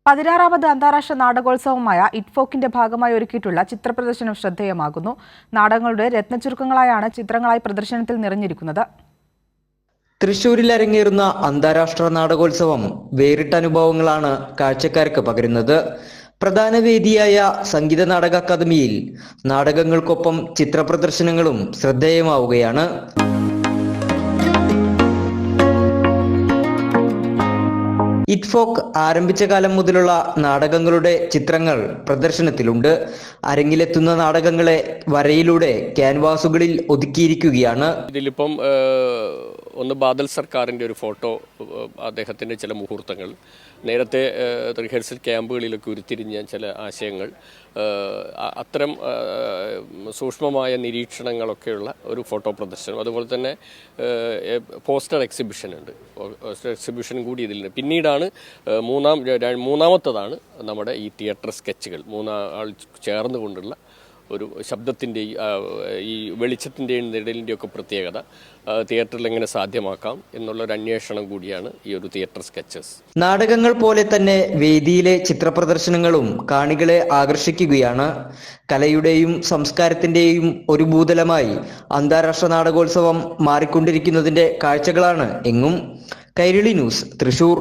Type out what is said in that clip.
16ാമത് അന്താരാഷ്ട്ര നാടകോത്സവമായ ഇറ്റ്ഫോക്കിന്റെ ഭാഗമായി ഒരുക്കിയിട്ടുള്ള ചിത്രപ്രദർശനം ശ്രദ്ധേയമാകുന്നു. നാടകങ്ങളുടെ രത്നച്ചുരുക്കങ്ങളായാണ് ചിത്രങ്ങളായി പ്രദർശനത്തിൽ നിറഞ്ഞിരിക്കുന്നത്. തൃശൂരിൽ അരങ്ങേറുന്ന അന്താരാഷ്ട്ര നാടകോത്സവം വേറിട്ട അനുഭവങ്ങളാണ് കാഴ്ചക്കാർക്ക് പകരുന്നത്. പ്രധാന വേദിയായ സംഗീത നാടക അക്കാദമിയിൽ നാടകങ്ങൾക്കൊപ്പം ചിത്രപ്രദർശനങ്ങളും ശ്രദ്ധേയമാവുകയാണ്. ഇറ്റ്ഫോക്ക് ആരംഭിച്ച കാലം മുതലുള്ള നാടകങ്ങളുടെ ചിത്രങ്ങൾ പ്രദർശനത്തിലുണ്ട്. അരങ്ങിലെത്തുന്ന നാടകങ്ങളെ വരയിലൂടെ ക്യാൻവാസുകളിൽ ഒതുക്കിയിരിക്കുകയാണ്. ഇതിലിപ്പം ഒന്ന് ബാദൽ സർക്കാരിൻ്റെ ഒരു ഫോട്ടോ, അദ്ദേഹത്തിൻ്റെ ചില മുഹൂർത്തങ്ങൾ, നേരത്തെ റിഹേഴ്സൽ ക്യാമ്പുകളിലൊക്കെ ഉരുത്തിരിഞ്ഞ ചില ആശയങ്ങൾ, അത്തരം സൂക്ഷ്മമായ നിരീക്ഷണങ്ങളൊക്കെയുള്ള ഒരു ഫോട്ടോ പ്രദർശനം. അതുപോലെ തന്നെ പോസ്റ്റർ എക്സിബിഷൻ ഉണ്ട്. പോസ്റ്റർ എക്സിബിഷൻ കൂടി ഇതിലുണ്ട്. പിന്നീടാണ് മൂന്നാമത്തതാണ് നമ്മുടെ ഈ തിയേറ്റർ സ്കെച്ചുകൾ. മൂന്നാൾ ചേർന്നുകൊണ്ടുള്ള ഒരു ശബ്ദത്തിൻ്റെയും ഈ വെളിച്ചത്തിൻ്റെയും നിഴലിൻ്റെയൊക്കെ പ്രത്യേകത തിയേറ്ററിൽ എങ്ങനെ സാധ്യമാക്കാം എന്നുള്ളൊരു അന്വേഷണം കൂടിയാണ് ഈ ഒരു തിയേറ്റർ സ്കെച്ചസ്. നാടകങ്ങൾ പോലെ തന്നെ വേദിയിലെ ചിത്രപ്രദർശനങ്ങളും കാണികളെ ആകർഷിക്കുകയാണ്. കലയുടെയും സംസ്കാരത്തിൻ്റെയും ഒരു ഭൂതലമായി അന്താരാഷ്ട്ര നാടകോത്സവം മാറിക്കൊണ്ടിരിക്കുന്നതിൻ്റെ കാഴ്ചകളാണ് എങ്ങും. കൈരളി ന്യൂസ്, തൃശൂർ.